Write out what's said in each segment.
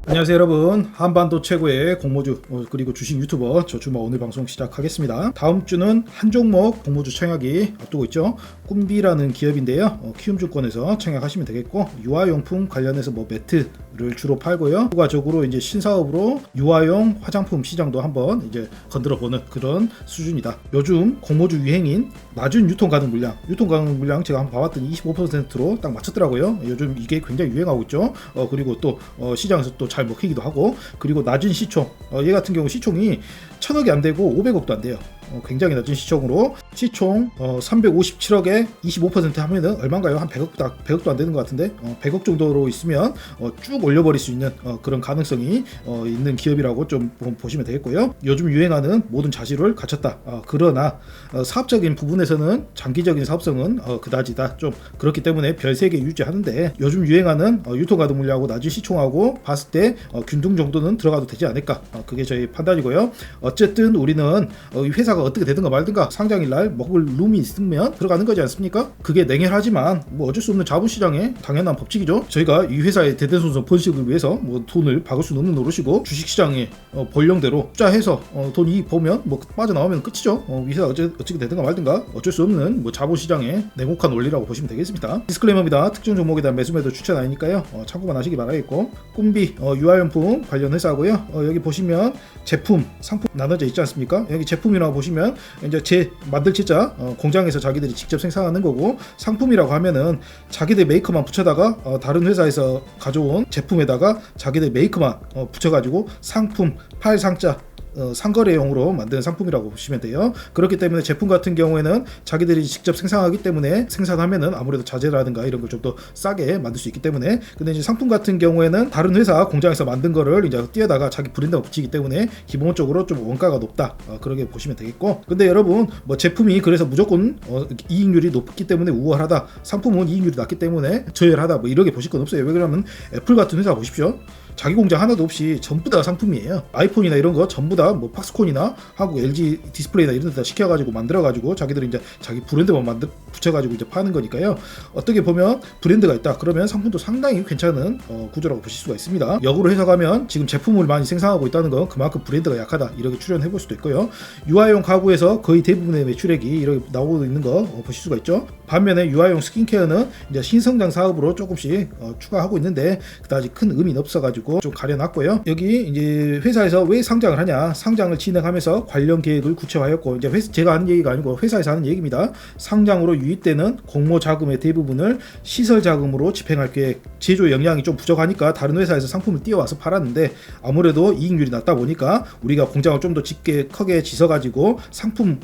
안녕하세요 여러분, 한반도 최고의 공모주 그리고 주식 유튜버 저주마 오늘 방송 시작하겠습니다. 다음 주는 한 종목 공모주 청약이 앞두고 있죠. 꿈비라는 기업인데요, 키움증권에서 청약하시면 되겠고, 유아용품 관련해서 매트를 주로 팔고요, 추가적으로 이제 신사업으로 유아용 화장품 시장도 한번 이제 건드려보는 그런 수준이다. 요즘 공모주 유행인 낮은 유통 가능 물량 제가 한번 봐봤더니 25%로 딱 맞췄더라고요. 요즘 이게 굉장히 유행하고 있죠. 그리고 또 시장에서 또 잘 먹히기도 하고, 그리고 낮은 시총, 얘 같은 경우 시총이 1000억이 안 되고 500억도 안 돼요. 굉장히 낮은 시총으로 시총 357억에 25% 하면은 얼마인가요? 한 100억도 안 되는 것 같은데, 100억 정도로 있으면 쭉 올려버릴 수 있는 그런 가능성이 있는 기업이라고 좀 보시면 되겠고요. 요즘 유행하는 모든 자질을 갖췄다. 그러나 사업적인 부분에서는 장기적인 사업성은 그다지다 좀 그렇기 때문에 별세개 유지하는데, 요즘 유행하는 유통가능 물량하고 낮은 시총하고 봤을 때 균등 정도는 들어가도 되지 않을까, 그게 저희 판단이고요. 어쨌든 우리는 이 회사가 어떻게 되든가 말든가 상장일날 먹을 룸이 있으면 들어가는 거지 않습니까? 그게 냉혈하지만 어쩔 수 없는 자본시장의 당연한 법칙이죠. 저희가 이 회사의 대대손손 번식을 위해서 돈을 박을 수는 없는 노릇이고, 주식시장의 본령대로 투자해서 돈이 보면 빠져나오면 끝이죠. 회사가 어떻게 되든가 말든가 어쩔 수 없는 자본시장의 냉혹한 원리라고 보시면 되겠습니다. 디스클레이머입니다. 특정 종목에 대한 매수매도 추천 아니니까요, 참고만 하시기 바라겠고, 꿈비 유아용품 관련 회사고요. 여기 보시면 제품, 상품 나눠져 있지 않습니까? 여기 제품이라고 보시면 이제 만들 진짜 공장에서 자기들이 직접 생산하는 거고, 상품이라고 하면은 자기들 메이커만 붙여다가 다른 회사에서 가져온 제품에다가 자기들 메이커만 붙여가지고 상품, 팔상자 상거래용으로 만든 상품이라고 보시면 돼요. 그렇기 때문에 제품 같은 경우에는 자기들이 직접 생산하기 때문에 생산하면은 아무래도 자재라든가 이런 걸 좀 더 싸게 만들 수 있기 때문에, 근데 이제 상품 같은 경우에는 다른 회사 공장에서 만든 거를 이제 띄어다가 자기 브랜드가 붙이기 때문에 기본적으로 좀 원가가 높다, 그렇게 보시면 되겠고, 근데 여러분 제품이 그래서 무조건 이익률이 높기 때문에 우월하다, 상품은 이익률이 낮기 때문에 저열하다, 이렇게 보실 건 없어요. 왜 그러면 애플 같은 회사 보십시오. 자기 공장 하나도 없이 전부 다 상품이에요. 아이폰이나 이런 거 전부 다 팍스콘이나 한국 LG 디스플레이나 이런 데다 시켜가지고 만들어가지고 자기들이 이제 자기 브랜드만 붙여가지고 이제 파는 거니까요. 어떻게 보면 브랜드가 있다 그러면 상품도 상당히 괜찮은 구조라고 보실 수가 있습니다. 역으로 해석하면 지금 제품을 많이 생산하고 있다는 건 그만큼 브랜드가 약하다, 이렇게 추론해 볼 수도 있고요. 유아용 가구에서 거의 대부분의 매출액이 이렇게 나오고 있는 거 보실 수가 있죠. 반면에 유아용 스킨케어는 이제 신성장 사업으로 조금씩 추가하고 있는데 그다지 큰 의미는 없어가지고 좀 가려놨고요. 여기 이제 회사에서 왜 상장을 하냐, 상장을 진행하면서 관련 계획을 구체화했고, 이제 제가 하는 얘기가 아니고 회사에서 하는 얘기입니다. 상장으로 유입되는 공모 자금의 대부분을 시설 자금으로 집행할 계획. 제조 역량이 좀 부족하니까 다른 회사에서 상품을 띄워와서 팔았는데 아무래도 이익률이 낮다 보니까 우리가 공장을 좀 더 크게 지서가지고 상품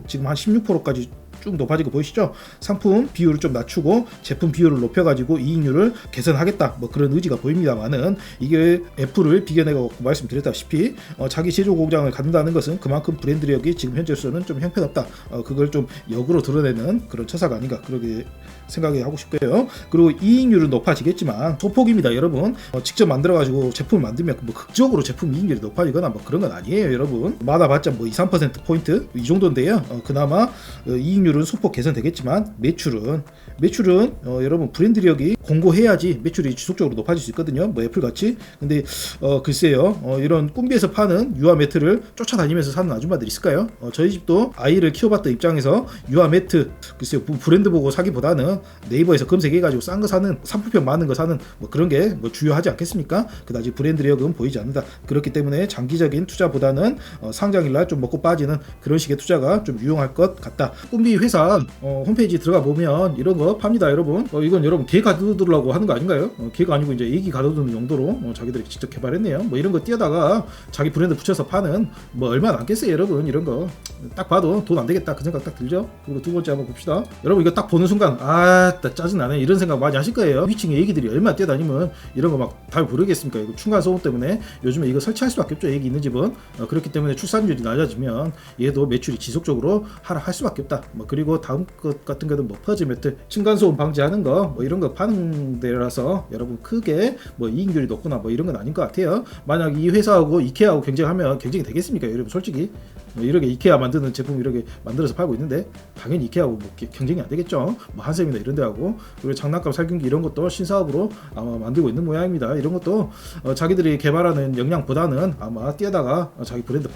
지금 한 16%까지 쭉 높아지고 보이시죠? 상품 비율을 좀 낮추고 제품 비율을 높여가지고 이익률을 개선하겠다, 그런 의지가 보입니다만은, 이게 애플을 비교내고 말씀드렸다시피 자기 제조 공장을 갖는다는 것은 그만큼 브랜드력이 지금 현재로서는 좀 형편없다, 그걸 좀 역으로 드러내는 그런 처사가 아닌가, 그렇게 생각이 하고 싶고요. 그리고 이익률은 높아지겠지만 소폭입니다. 여러분 직접 만들어가지고 제품을 만들면 극적으로 제품 이익률이 높아지거나 그런 건 아니에요. 여러분 많아봤자 2, 3%포인트 이 정도인데요. 그나마 이익률은 소폭 개선되겠지만 매출은 여러분 브랜드력이 공고해야지 매출이 지속적으로 높아질 수 있거든요. 애플같이. 근데 글쎄요, 이런 꿈비에서 파는 유아 매트를 쫓아다니면서 사는 아줌마들 있을까요? 저희 집도 아이를 키워봤던 입장에서 유아 매트, 글쎄요, 브랜드 보고 사기보다는 네이버에서 검색해가지고 싼 거 사는, 상품평 많은 거 사는 그런 게 주요하지 않겠습니까? 그다지 브랜드력은 보이지 않는다. 그렇기 때문에 장기적인 투자보다는 상장일날 좀 먹고 빠지는 그런 식의 투자가 좀 유용할 것 같다. 꿈비 회사 홈페이지 들어가 보면 이런 거 팝니다. 여러분 이건 여러분 개 가둬두려고 하는 거 아닌가요? 개가 아니고 이제 애기 가둬두는 용도로 자기들이 직접 개발했네요. 이런 거 띄어다가 자기 브랜드 붙여서 파는 얼마 남겠어요. 여러분 이런 거 딱 봐도 돈 안 되겠다, 그 생각 딱 들죠? 그리고 두 번째 한번 봅시다. 여러분 이거 딱 보는 순간 짜증나네, 이런 생각 많이 하실 거예요. 위층에 애기들이 얼마나 뛰어다니면 이런 거 잘 부르겠습니까? 이거 층간 소음 때문에 요즘에 이거 설치할 수밖에 없죠. 애기 있는 집은. 그렇기 때문에 출산율이 낮아지면 얘도 매출이 지속적으로 하락할 수밖에 없다. 그리고 다음 것 같은 경우는 퍼즈 매트, 층간 소음 방지하는 거 이런 거 파는 데라서 여러분 크게 이익률이 높거나 이런 건 아닌 것 같아요. 만약 이 회사하고 이케아하고 경쟁하면 경쟁이 되겠습니까? 여러분 솔직히 뭐 이렇게 이케아 만드는 제품 이렇게 만들어서 팔고 있는데 당연히 이케아하고 뭐 경쟁이 안 되겠죠. 뭐 한샘이나 이런 데하고. 그리고 장난감 살균기 이런 것도 신사업으로 아마 만들고 있는 모양입니다. 이런 것도 자기들이 개발하는 역량보다는 아마 뛰어다가 자기 브랜드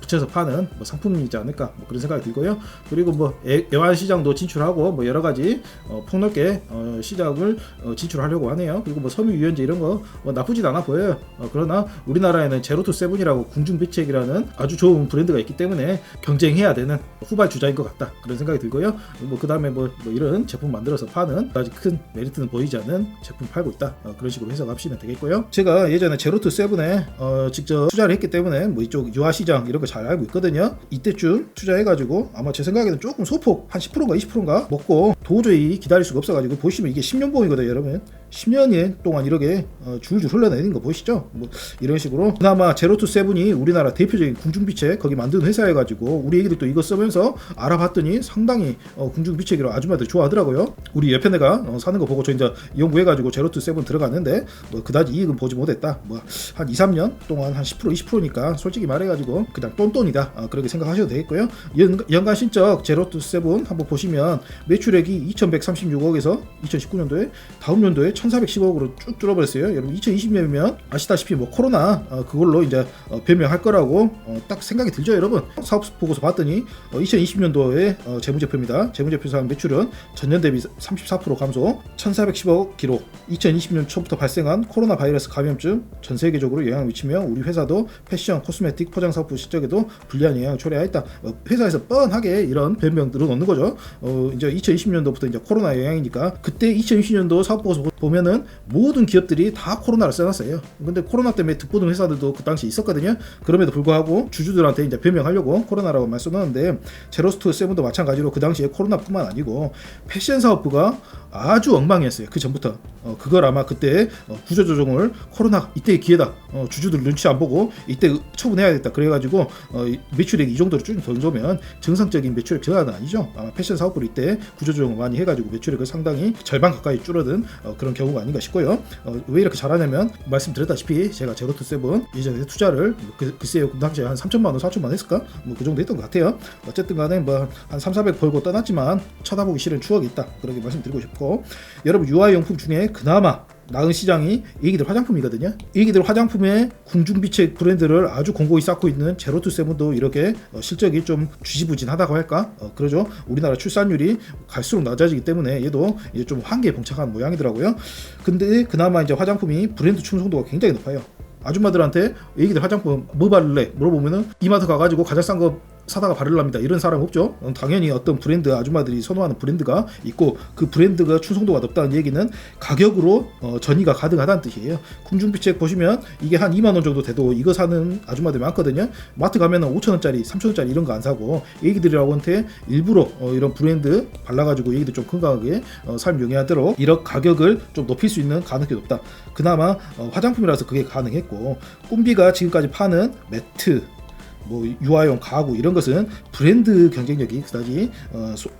붙여서 파는 뭐 상품이지 않을까 뭐 그런 생각이 들고요. 그리고 뭐 애완 시장도 진출하고 뭐 여러 가지 폭넓게 시장을 진출하려고 하네요. 그리고 뭐 섬유 유연제 이런 거 나쁘진 않아 보여요. 그러나 우리나라에는 제로투 세븐이라고 궁중비책이라는 아주 좋은 브랜드가 있기 때문에 경쟁해야 되는 후발 주자인 것 같다 그런 생각이 들고요. 뭐 그 다음에 뭐 이런 제품 만들어서 파는 아직 큰 메리트는 보이지 않는 제품 팔고 있다 그런 식으로 해석하시면 되겠고요. 제가 예전에 제로투 세븐에 직접 투자를 했기 때문에 뭐 이쪽 유아 시장 이런 거 잘 알고 있거든요. 이때쯤 투자해가지고 아마 제 생각에는 조금 소폭 한 10%인가 20%인가 먹고 도저히 기다릴 수가 없어가지고 보시면 이게 10년봉이거든요 여러분. 10년 동안 이렇게 줄줄 흘러내리는 거 보이시죠? 뭐 이런 식으로 그나마 제로투 세븐이 우리나라 대표적인 궁중비책 거기 만든 회사여가지고 우리 애기들도 이거 쓰면서 알아봤더니 상당히 궁중비책이라고 아줌마들이 좋아하더라고요. 우리 옆에 내가 사는 거 보고 저 이제 연구해가지고 제로투 세븐 들어갔는데 뭐 그다지 이익은 보지 못했다. 뭐 한 2-3년 동안 한 10% 20%니까 솔직히 말해가지고 그냥 똔똔이다 그렇게 생각하셔도 되겠고요. 연간 신적 제로투 세븐 한번 보시면 매출액이 2136억에서 2019년도에 다음 연도에 1410억으로 쭉 줄어버렸어요. 여러분 2020년이면 아시다시피 뭐 코로나 그걸로 이제 변명할 거라고 딱 생각이 들죠 여러분. 사업 보고서 봤더니 2020년도에 재무제표입니다. 재무제표상 매출은 전년 대비 34% 감소 1410억 기록. 2020년 초부터 발생한 코로나 바이러스 감염증 전 세계적으로 영향을 미치며 우리 회사도 패션, 코스메틱, 포장사업부 실적에도 불리한 영향을 초래하였다. 회사에서 뻔하게 이런 변명들을 넣는 거죠. 이제 2020년도부터 이제 코로나 영향이니까 그때 2020년도 사업 보고서 보면은 모든 기업들이 다 코로나를 써놨어요. 근데 코로나 때문에 득보던 회사들도 그 당시 있었거든요. 그럼에도 불구하고 주주들한테 이제 변명하려고 코로나라고 말 써놨는데 제로투 세븐도 마찬가지로 그 당시에 코로나뿐만 아니고 패션 사업부가 아주 엉망이었어요. 그 전부터 그걸 아마 그때 구조조정을 코로나 이때의 기회다. 주주들 눈치 안 보고 이때 처분해야겠다. 그래가지고 매출액이 이 정도로 쭉 던져면 정상적인 매출액 전환은 아니죠. 아마 패션 사업부를 이때 구조조정을 많이 해가지고 매출액을 상당히 절반 가까이 줄어든 그런 경우가 아닌가 싶고요. 왜 이렇게 잘하냐면 말씀드렸다시피 제가 제로투 세븐 예전에 투자를 글쎄요 그 당시에 한 3천만 원 4천만 원 했을까? 뭐 그 정도 했던 것 같아요. 어쨌든 간에 뭐 한 3,400 벌고 떠났지만 쳐다보기 싫은 추억이 있다. 그렇게 말씀드리고 싶고 여러분 유아용품 중에 그나마 나은 시장이 애기들 화장품이거든요. 애기들 화장품의 궁중비책 브랜드를 아주 공고히 쌓고 있는 제로투 세븐도 이렇게 실적이 좀 주지부진하다고 할까? 그러죠. 우리나라 출산율이 갈수록 낮아지기 때문에 얘도 이제 좀 한계에 봉착한 모양이더라고요. 근데 그나마 이제 화장품이 브랜드 충성도가 굉장히 높아요. 아줌마들한테 애기들 화장품 뭐 바를래? 물어보면은 이마트 가가지고 가장 싼 거 사다가 바르랍니다. 이런 사람 없죠. 당연히 어떤 브랜드 아줌마들이 선호하는 브랜드가 있고 그 브랜드가 충성도가 높다는 얘기는 가격으로 전이가 가능하다는 뜻이에요. 궁중비책 보시면 이게 한 2만원 정도 돼도 이거 사는 아줌마들이 많거든요. 마트 가면은 5천원짜리 3천원짜리 이런 거 안 사고 애기들이라고한테 일부러 이런 브랜드 발라가지고 애기들 좀 건강하게 삶 영위하도록 이런 가격을 좀 높일 수 있는 가능성이 높다. 그나마 화장품이라서 그게 가능했고 꿈비가 지금까지 파는 매트 뭐 유아용 가구 이런 것은 브랜드 경쟁력이 그다지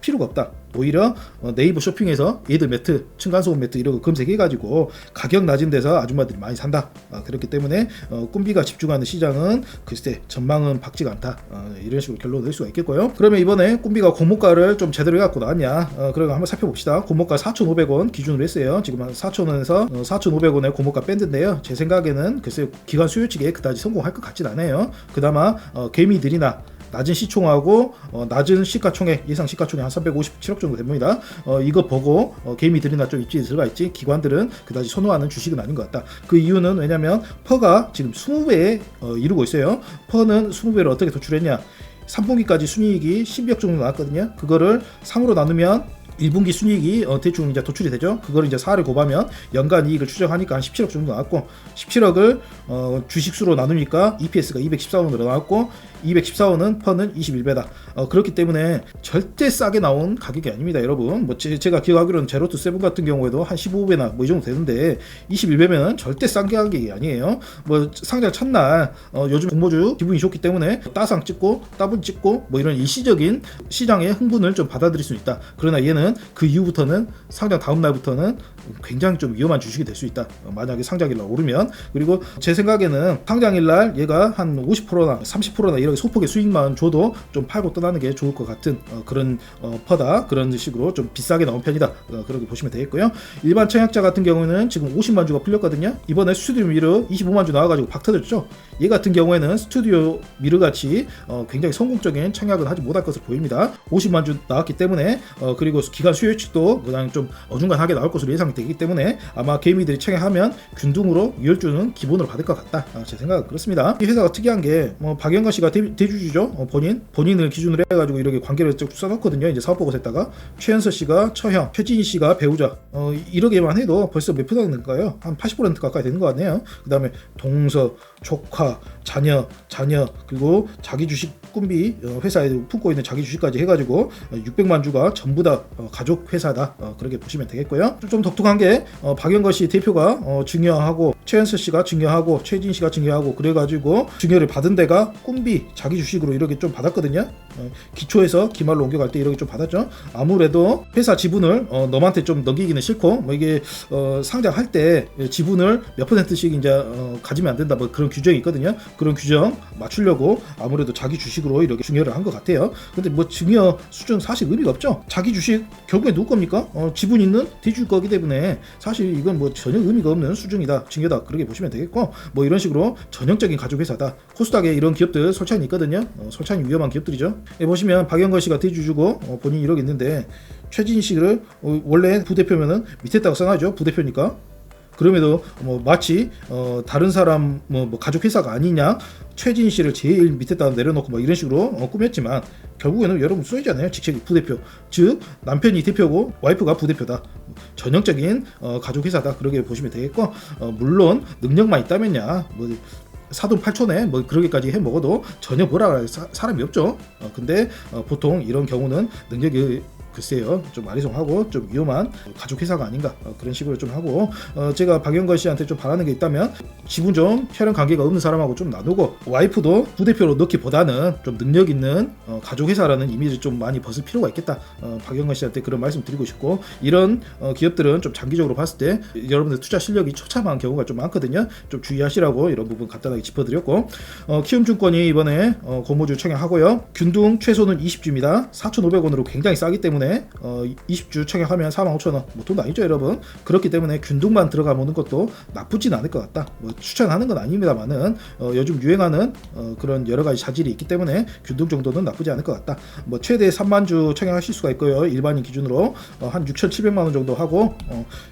필요가 없다. 오히려 네이버 쇼핑에서 얘들 매트, 층간소음 매트 이런 거 검색해가지고 가격 낮은 데서 아줌마들이 많이 산다. 그렇기 때문에 꿈비가 집중하는 시장은 글쎄 전망은 밝지가 않다. 이런 식으로 결론을 낼 수가 있겠고요. 그러면 이번에 꿈비가 공모가를 좀 제대로 해갖고 나왔냐? 그럼 한번 살펴봅시다. 공모가 4,500원 기준으로 했어요. 지금 한 4,000원에서 4,500원의 공모가 밴드인데요. 제 생각에는 글쎄 기관 수요측에 그다지 성공할 것 같진 않아요. 그나마 개미들이나 낮은 시총하고 낮은 시가총액 예상 시가총액 한 357억 정도 됩니다. 이거 보고 개미들이나 좀 입지에 들어가 있지 기관들은 그다지 선호하는 주식은 아닌 것 같다. 그 이유는 왜냐면 퍼가 지금 20배에 이루고 있어요. 퍼는 20배를 어떻게 도출했냐? 3분기까지 순이익이 12억 정도 나왔거든요. 그거를 3으로 나누면 1분기 순이익이 대충 이제 도출이 되죠. 그걸 이제 4를 곱하면 연간 이익을 추정하니까 한 17억 정도 나왔고 17억을 주식수로 나누니까 EPS가 214원으로 나왔고 214원은 퍼는 21배다. 그렇기 때문에 절대 싸게 나온 가격이 아닙니다, 여러분. 뭐 제가 기억하기로는 제로투 세븐 같은 경우에도 한 15배나 뭐 이 정도 되는데 21배면 절대 싼 가격이 아니에요. 뭐 상장 첫날 요즘 공모주 기분이 좋기 때문에 따상 찍고 따분 찍고 뭐 이런 일시적인 시장의 흥분을 좀 받아들일 수 있다. 그러나 얘는 그 이후부터는 상장 다음 날부터는 굉장히 좀 위험한 주식이 될 수 있다. 만약에 상장일날 오르면. 그리고 제 생각에는 상장일날 얘가 한 50%나 30%나 이렇게 소폭의 수익만 줘도 좀 팔고 떠나는 게 좋을 것 같은 그런 퍼다, 그런 식으로 좀 비싸게 나온 편이다, 그렇게 보시면 되겠고요. 일반 청약자 같은 경우는 지금 50만 주가 풀렸거든요. 이번에 스튜디오 미러 25만 주 나와가지고 박 터졌죠. 얘 같은 경우에는 스튜디오 미러 같이 굉장히 성공적인 청약은 하지 못할 것으로 보입니다. 50만 주 나왔기 때문에 그리고 기간 수요일치도 그냥 좀 어중간하게 나올 것으로 예상되기 때문에 아마 개미들이 청약하면 균등으로 10주는 기본으로 받을 것 같다, 제 생각은 그렇습니다. 이 회사가 특이한 게 박영건 씨가 대주주죠. 본인을 기준으로 해가지고 이렇게 관계를 쭉 써놓거든요. 이제 사업보고서에다가 최연서 씨가 처형, 최진희 씨가 배우자, 이러게만 해도 벌써 몇 프로가 되는가요? 한 80% 가까이 되는 것 같네요. 그 다음에 동서, 조카, 자녀, 그리고 자기 주식 꿈비, 회사에 품고 있는 자기 주식까지 해가지고 600만 주가 전부 다 가족 회사다, 그렇게 보시면 되겠고요. 좀 독특한 게 박영건 씨 대표가 증여하고 최연서 씨가 증여하고 최진 씨가 증여하고 그래가지고 증여를 받은 데가 꿈비 자기 주식으로 이렇게 좀 받았거든요. 기초에서 기말로 옮겨갈 때 이렇게 좀 받았죠. 아무래도 회사 지분을 너한테 좀 넘기기는 싫고 이게 상장할 때 지분을 몇 %씩 이제 가지면 안 된다, 그런 규정이 있거든요. 그런 규정 맞추려고 아무래도 자기 주식으로 이렇게 증여를 한 것 같아요. 근데 증여 수준 사실 의미가 없죠. 자기 주식 결국에 누구 겁니까? 지분 있는 대주주 거기 때문에 사실 이건 전혀 의미가 없는 수준이다, 증여다, 그렇게 보시면 되겠고, 이런 식으로 전형적인 가족 회사다. 코스닥에 이런 기업들 솔찬이 있거든요. 솔찬이 위험한 기업들이죠. 보시면 박영건 씨가 대주주고 본인이 이러고 있는데, 최진 씨를 원래 부대표면은 밑에다가 써놔죠. 부대표니까. 그럼에도 마치 다른 사람 가족 회사가 아니냐, 최진 씨를 제일 밑에다 내려놓고 이런 식으로 꾸몄지만 결국에는 여러분 써있잖아요. 직책이 부대표, 즉 남편이 대표고 와이프가 부대표다. 전형적인 가족 회사다, 그렇게 보시면 되겠고, 물론 능력만 있다면야 사돈 8촌에 그렇게까지 해 먹어도 전혀 뭐라 할 사람이 없죠. 근데 보통 이런 경우는 능력이 글쎄요, 좀 아리송하고 좀 위험한 가족 회사가 아닌가, 그런 식으로 좀 하고, 제가 박영건 씨한테 좀 바라는 게 있다면 지분 좀 혈연 관계가 없는 사람하고 좀 나누고, 와이프도 부대표로 넣기보다는 좀 능력 있는 가족 회사라는 이미지를 좀 많이 벗을 필요가 있겠다, 박영건 씨한테 그런 말씀 드리고 싶고, 이런 기업들은 좀 장기적으로 봤을 때 여러분들 투자 실력이 처참한 경우가 좀 많거든요. 좀 주의하시라고 이런 부분 간단하게 짚어드렸고, 키움증권이 이번에 공모주 청약하고요. 균등 최소는 20주입니다. 4,500원으로 굉장히 싸기 때문에 20주 청약하면 45,000원, 돈도 아니죠 여러분. 그렇기 때문에 균등만 들어가 보는 것도 나쁘진 않을 것 같다. 추천하는 건 아닙니다만은 요즘 유행하는 그런 여러 가지 자질이 있기 때문에 균등 정도는 나쁘지 않을 것 같다. 최대 3만 주 청약하실 수가 있고요. 일반인 기준으로 한 6,700만 원 정도 하고,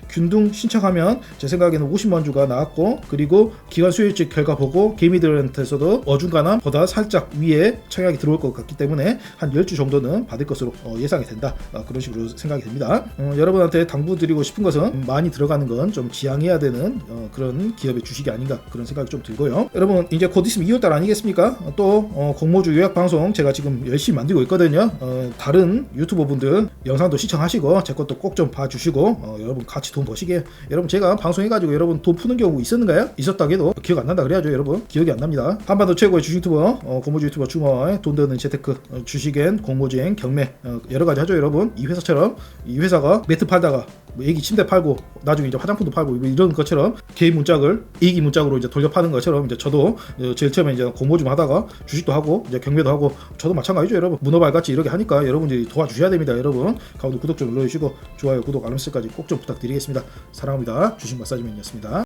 균등 신청하면 제 생각에는 50만 주가 나왔고, 그리고 기간 수요일치 결과 보고 개미들한테서도 어중간한 보다 살짝 위에 청약이 들어올 것 같기 때문에 한 10주 정도는 받을 것으로 예상이 된다. 그런 식으로 생각이 됩니다. 여러분한테 당부드리고 싶은 것은 많이 들어가는 건 좀 지양해야 되는 그런 기업의 주식이 아닌가, 그런 생각이 좀 들고요. 여러분 이제 곧 있으면 2월달 아니겠습니까? 또 공모주 요약 방송 제가 지금 열심히 만들고 있거든요. 다른 유튜버 분들 영상도 시청하시고 제 것도 꼭 좀 봐주시고 여러분 같이 돈 버시게. 여러분 제가 방송해가지고 여러분 돈 푸는 경우 있었는가요? 있었다고 해도 기억 안 난다 그래야죠 여러분. 기억이 안 납니다. 한반도 최고의 주식 유튜버 공모주 유튜버 중어의 돈 드는 재테크, 주식엔 공모주행 경매, 여러 가지 하죠 여러분. 이 회사처럼, 이 회사가 매트 팔다가 애기 침대 팔고 나중에 이제 화장품도 팔고 이런 것처럼 개인 문짝을 애기 문짝으로 이제 돌려 파는 것처럼, 이제 저도 제일 처음에 이제 공모 좀 하다가 주식도 하고 이제 경매도 하고, 저도 마찬가지죠 여러분. 문어발 같이 이렇게 하니까 여러분들이 도와주셔야 됩니다 여러분. 가운데 구독 좀 눌러주시고 좋아요, 구독, 알람 설정까지 꼭 좀 부탁드리겠습니다. 사랑합니다. 주식 마사지맨이었습니다.